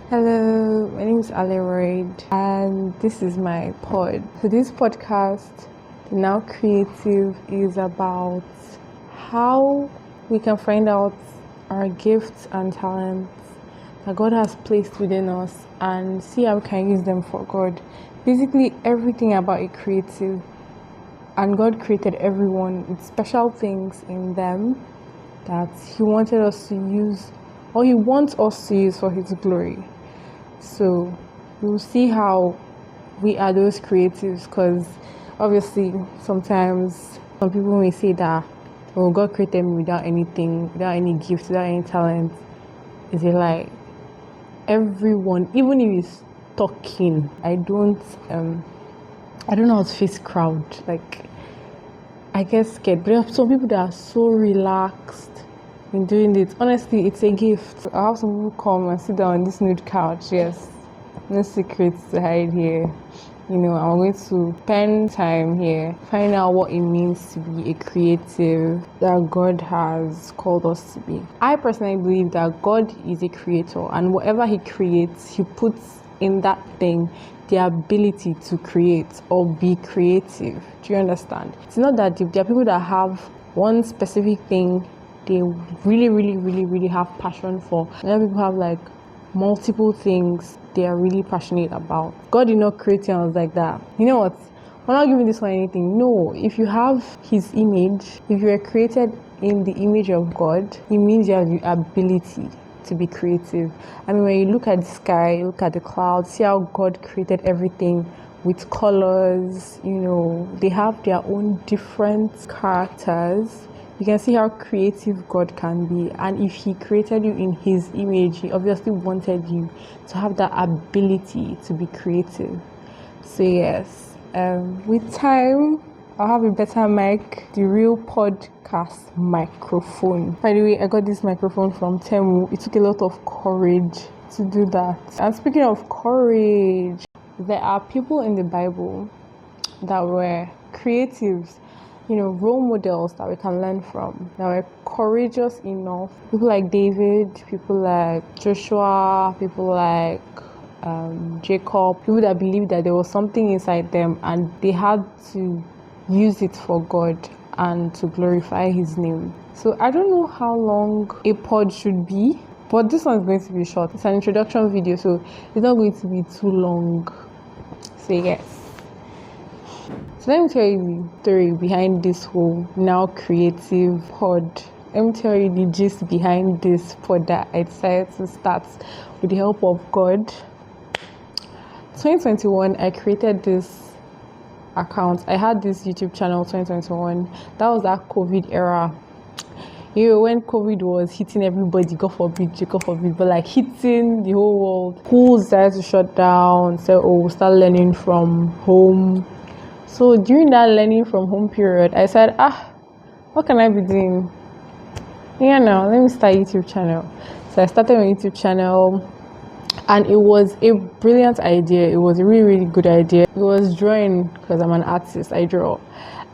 Hello, my name is Aleroyd, and this is my pod. So this podcast, The Now Creative, is about how we can find out our gifts and talents that God has placed within us and see how we can use them for God. Basically, everything about a creative, and God created everyone with special things in them that He wanted us to use, or He wants us to use for His glory. So we'll see how we are those creatives, because obviously sometimes some people may say that, oh, God created me without anything, without any gift, without any talent. Is it like everyone, even if he's talking, I don't know how to face crowd. Like, I get scared. But there are some people that are so relaxed in doing it. Honestly, it's a gift. I have some people come and sit down on this nude couch. Yes, no secrets to hide here. I'm going to spend time here, find out what it means to be a creative that God has called us to be. I personally believe that God is a creator, and whatever He creates, He puts in that thing the ability to create or be creative. Do you understand? It's not that there are people that have one specific thing they really have passion for. And other people have like multiple things they are really passionate about. God did not create us like that. You know what? I'm not giving this one anything. No, if you have His image, if you are created in the image of God, it means you have the ability to be creative. I mean, when you look at the sky, look at the clouds, see how God created everything with colors. They have their own different characters. You can see how creative God can be, and if He created you in His image, He obviously wanted you to have that ability to be creative. So yes, with time I'll have a better mic, the real podcast microphone. By the way, I got this microphone from Temu. It took a lot of courage to do that. And speaking of courage, there are people in the Bible that were creatives, role models that we can learn from, that were courageous enough. People like David, people like Joshua, people like Jacob, people that believed that there was something inside them and they had to use it for God and to glorify His name. So I don't know how long a pod should be, but this one is going to be short. It's an introduction video, so it's not going to be too long. So yes. So let me tell you the story behind this whole Now Creative pod. Let me tell you the gist behind this pod that I decided to start with the help of God. 2021, I created this account. I had this YouTube channel 2021. That was that COVID era. When COVID was hitting everybody, God forbid, but like hitting the whole world. Schools started to shut down. So we'll start learning from home. So during that learning from home period, I said, what can I be doing? Let me start a YouTube channel. So I started my YouTube channel, and it was a brilliant idea. It was a really good idea. It was drawing, because I'm an artist, I draw.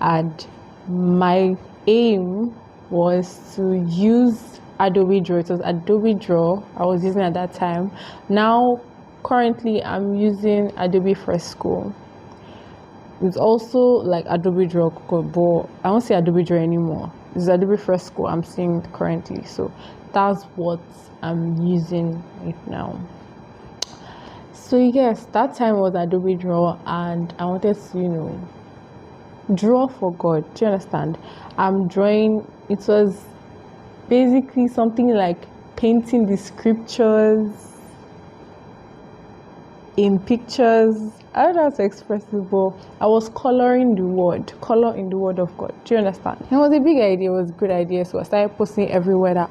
And my aim was to use Adobe Draw. It was Adobe Draw I was using at that time. Now, currently, I'm using Adobe Fresco. It's also like Adobe Draw, but I won't say Adobe Draw anymore. It's Adobe Fresco I'm seeing currently. So that's what I'm using right now. So yes, that time was Adobe Draw, and I wanted to, draw for God. Do you understand? I'm drawing. It was basically something like painting the scriptures in pictures. I don't know how to express it, but I was coloring the word, color in the word of God. Do you understand? It was a big idea, it was a good idea. So I started posting everywhere that,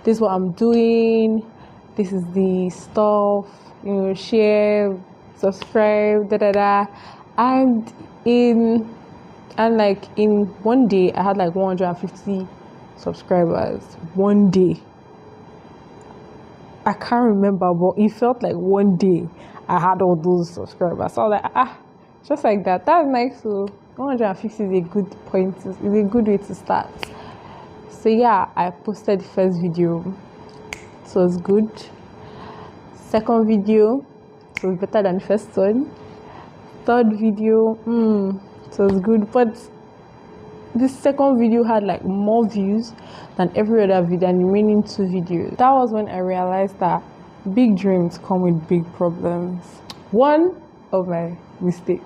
this is what I'm doing, this is the stuff, share, subscribe, and in one day I had like 150 subscribers. One day, I can't remember, but it felt like one day I had all those subscribers. So I was like, just like that. That's nice. So 150 is a good point. It's a good way to start. So yeah, I posted the first video. So it was good. Second video, it was better than the first one. Third video, it was good, but this second video had like more views than every other video and the remaining 2 videos. That was when I realized that big dreams come with big problems. One of my mistakes,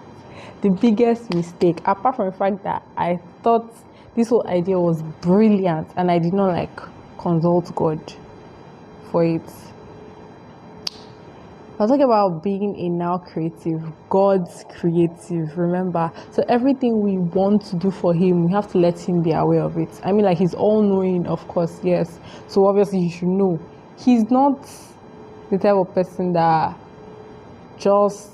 the biggest mistake, apart from the fact that I thought this whole idea was brilliant and I did not like consult God for it. I was talking about being a now creative, God's creative, remember? So everything we want to do for him, we have to let him be aware of it. I mean, like, he's all-knowing, of course, yes. So obviously he should know. He's not the type of person that just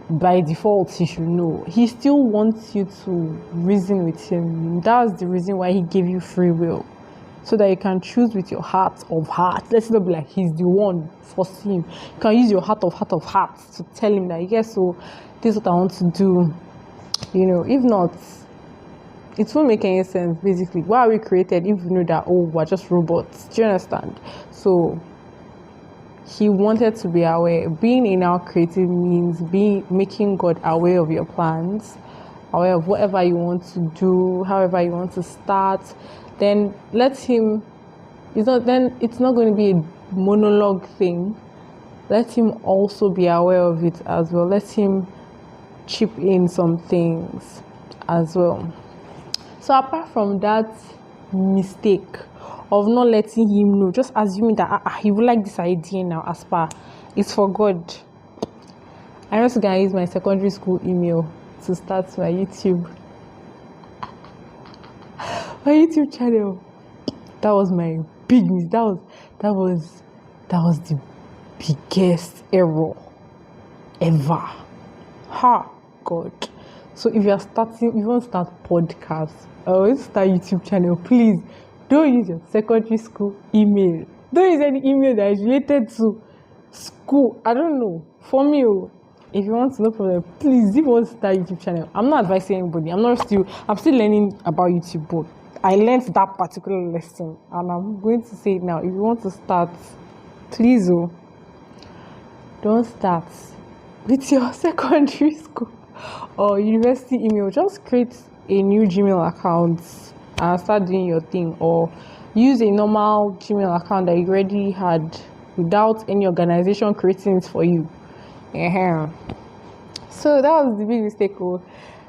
by default he should know. He still wants you to reason with him. That's the reason why he gave you free will, so that you can choose with your heart of heart. Let's not be like he's the one, force him. You can use your heart of hearts to tell him that, yes, so this is what I want to do. If not, it won't make any sense. Basically, why are we created if we know that, we're just robots? Do you understand? So he wanted to be aware. Being a now creative means making God aware of your plans, aware of whatever you want to do, however you want to start. Then let him. It's not going to be a monologue thing. Let him also be aware of it as well. Let him chip in some things as well. So apart from that mistake of not letting him know, just assuming that he would like this idea now, as per it's for God. I'm also gonna use my secondary school email to start my YouTube channel. That was my big mistake. That was the biggest error ever. God. So if you want to start podcasts or start YouTube channel, please don't use your secondary school email. Don't use any email that is related to school. I don't know. For me, if you want to, no problem. Please, if you want to start YouTube channel, I'm not advising anybody. I'm still learning about YouTube, but I learned that particular lesson, and I'm going to say it now. If you want to start, please, don't start with your secondary school or university email. Just create a new Gmail account and start doing your thing, or use a normal Gmail account that you already had without any organization creating it for you. So that was the big mistake.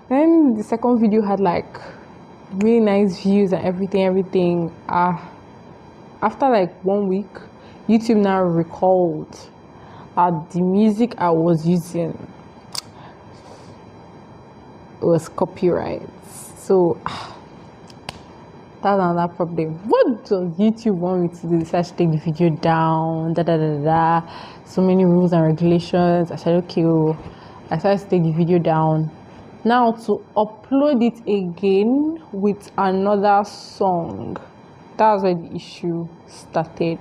Then the second video had like really nice views and everything. After like 1 week, YouTube now recalled the music I was using was copyright. So that's another problem. What does YouTube want me to do? They to take the video down, so many rules and regulations. I said, okay, I started to take the video down. Now to upload it again with another song. That's where the issue started.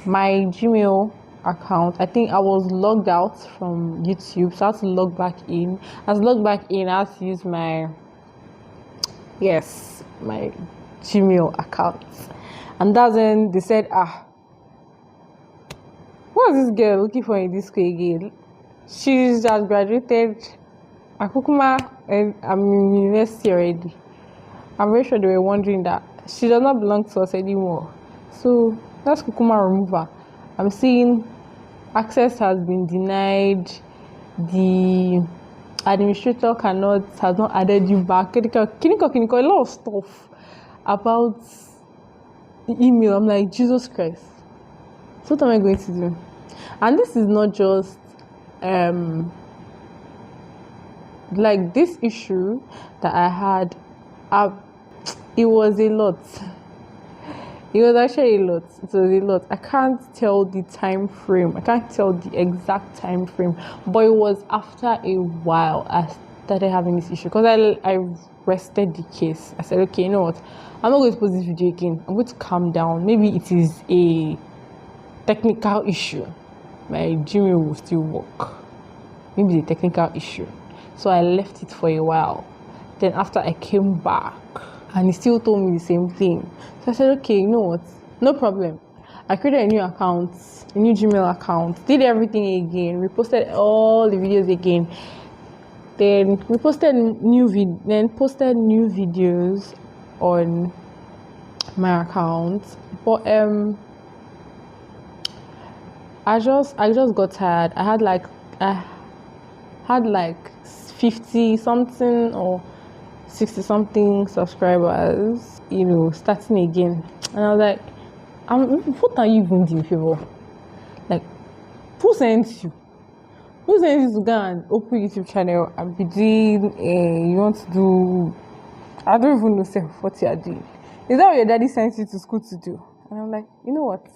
My Gmail account, I think I was logged out from YouTube, so I had to log back in. As logged back in, I had to use my Gmail account, and that's when they said, what is this girl looking for in this school again? She's just graduated. And I'm in university already. I'm very sure they were wondering that she does not belong to us anymore. So let's Kukuma remove her. I'm seeing access has been denied. The administrator has not added you back. A lot of stuff about the email. I'm like, Jesus Christ. So what am I going to do? And this is not just like this issue that I had. It was a lot. It was actually a lot. It was a lot. I can't tell the time frame. I can't tell the exact time frame. But it was after a while I started having this issue, because I rested the case. I said, okay, you know what? I'm not going to post this video again. I'm going to calm down. Maybe it is a technical issue. My Gmail will still work. Maybe it's a technical issue. So I left it for a while. Then after I came back, and he still told me the same thing. So I said, okay, you know what? No problem. I created a new account, a new Gmail account, did everything again, reposted all the videos again. Then we posted posted new videos on my account. But I just got tired. I had like 50 something or 60 something subscribers, starting again. And I was like, what are you even doing, people? Like, who sent you? Who sent you to go and open YouTube channel and be doing you want to do, I don't even know what you are doing. Is that what your daddy sent you to school to do? And I'm like, you know what?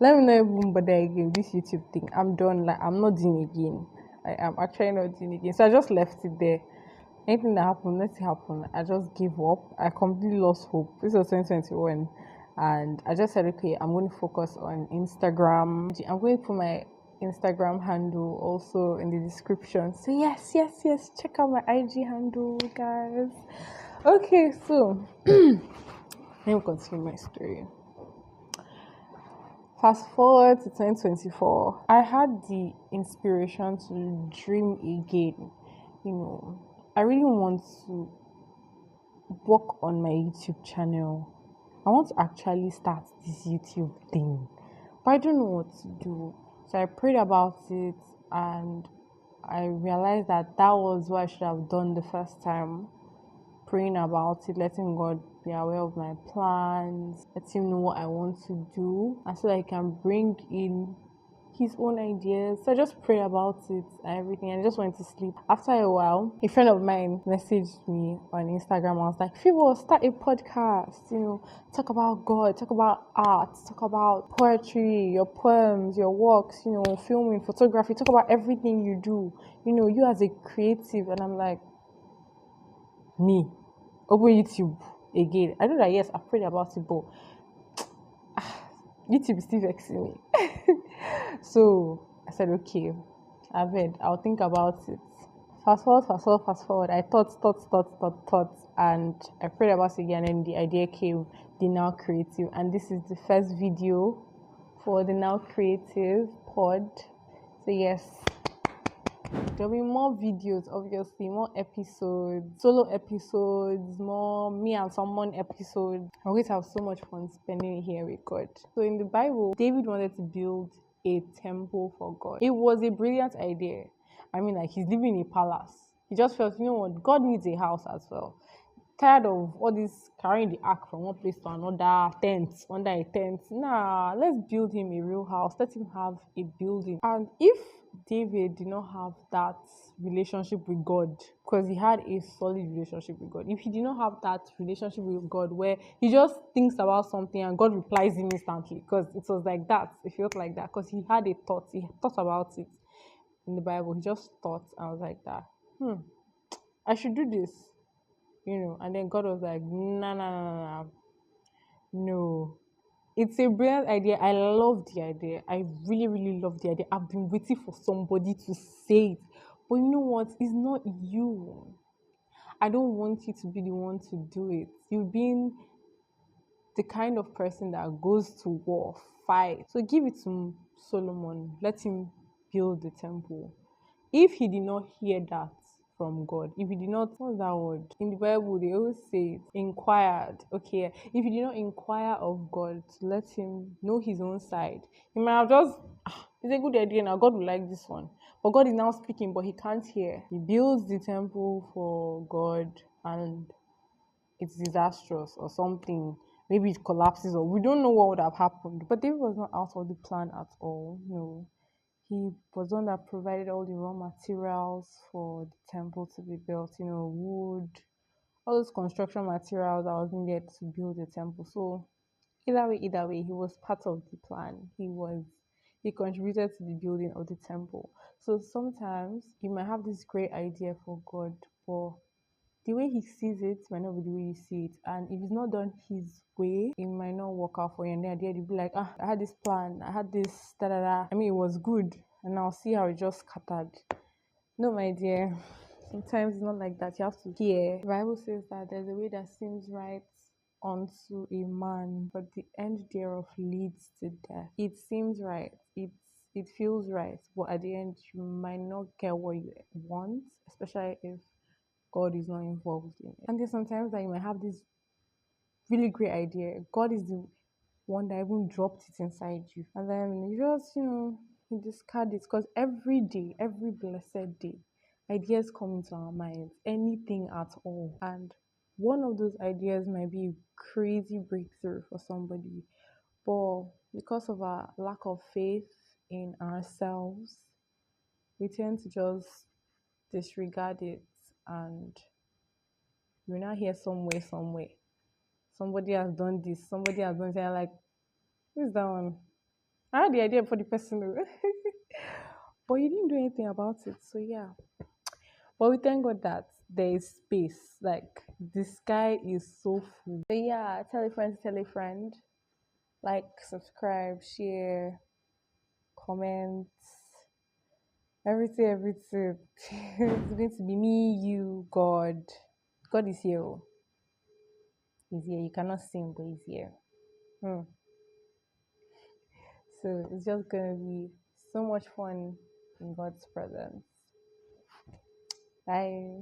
Let me not even bother again this YouTube thing. I'm done. Like, I'm not doing again. I am actually not doing again. So I just left it there. Anything that happened, let it happen. I just gave up. I completely lost hope. This was 2021. And I just said, okay, I'm going to focus on Instagram. I'm going to put my Instagram handle also in the description. So yes, check out my IG handle, guys. Okay, so let me continue my story. Fast forward to 2024, I had the inspiration to dream again. I really want to work on my YouTube channel. I want to actually start this YouTube thing, but I don't know what to do. So I prayed about it and I realized that was what I should have done the first time. Praying about it, letting God be aware of my plans, let him know what I want to do, and so that I can bring in his own ideas. So I just prayed about it and everything, and I just went to sleep. After a while, a friend of mine messaged me on Instagram. I was like, Fibo, start a podcast, talk about God, talk about art, talk about poetry, your poems, your works, filming, photography, talk about everything you do, you as a creative. And I'm like, me open YouTube again. I know that yes, I've prayed about it, but YouTube is still vexing me. So I said, okay, I'll think about it. Fast forward. I thought, and I prayed about it again, and the idea came, the Now Creative. And this is the first video for the Now Creative pod. So yes, there'll be more videos, obviously, more episodes, solo episodes, more me and someone episodes. I'm going to have so much fun spending it here with God. So in the Bible, David wanted to build a temple for God. It was a brilliant idea. I mean, like, he's living in a palace. He just felt, you know what, God needs a house as well. Tired of all this carrying the ark from one place to another, tents under a tent. Nah, let's build him a real house. Let him have a building. And if David did not have that relationship with God, because he had a solid relationship with God, if he did not have that relationship with God where he just thinks about something and God replies him instantly, because it was like that, it felt like that, because he had a thought, he thought about it in the Bible, he just thought, and I was like that, I should do this, and then God was like, nah, no. It's a brilliant idea. I love the idea. I really, really love the idea. I've been waiting for somebody to say it. But you know what? It's not you. I don't want you to be the one to do it. You've been the kind of person that goes to war, fight. So give it to Solomon. Let him build the temple. If he did not hear that from God, if he did not, what's that word? In the Bible, they always say it, inquired. Okay, if he did not inquire of God to let him know his own side, he might have just, it's a good idea now, God will like this one. But God is now speaking, but he can't hear. He builds the temple for God and it's disastrous or something. Maybe it collapses or we don't know what would have happened. But David was not out of the plan at all. No. He was the one that provided all the raw materials for the temple to be built, wood, all those construction materials that was needed to build the temple. So either way, he was part of the plan. He contributed to the building of the temple. So sometimes you might have this great idea for God, but the way he sees it might not be the way you see it. And if it's not done his way, it might not work out for you. And then at the end, you'll be like, I had this plan, I had this, da da da. I mean, it was good. And now see how it just scattered. No, my dear. Sometimes it's not like that. You have to hear. The Bible says that there's a way that seems right unto a man, but the end thereof leads to death. It seems right. It feels right, but at the end you might not get what you want, especially if God is not involved in it. And there's sometimes that you might have this really great idea. God is the one that even dropped it inside you. And then you just, you discard it because every day, every blessed day, ideas come into our minds, anything at all. And one of those ideas might be a crazy breakthrough for somebody. But because of our lack of faith in ourselves, we tend to just disregard it and we're not here somewhere. Somebody has done this, somebody has done that. Like, who's that one? I had the idea for the person, though. But you didn't do anything about it. So, yeah. But we thank God that there is space. Like, the sky is so full. So, yeah, tell a friend. Like, subscribe, share, comment, everything. It's going to be me, you, God. God is here. Oh. He's here. You cannot see him, but he's here. Hmm. So it's just gonna be so much fun in God's presence. Bye.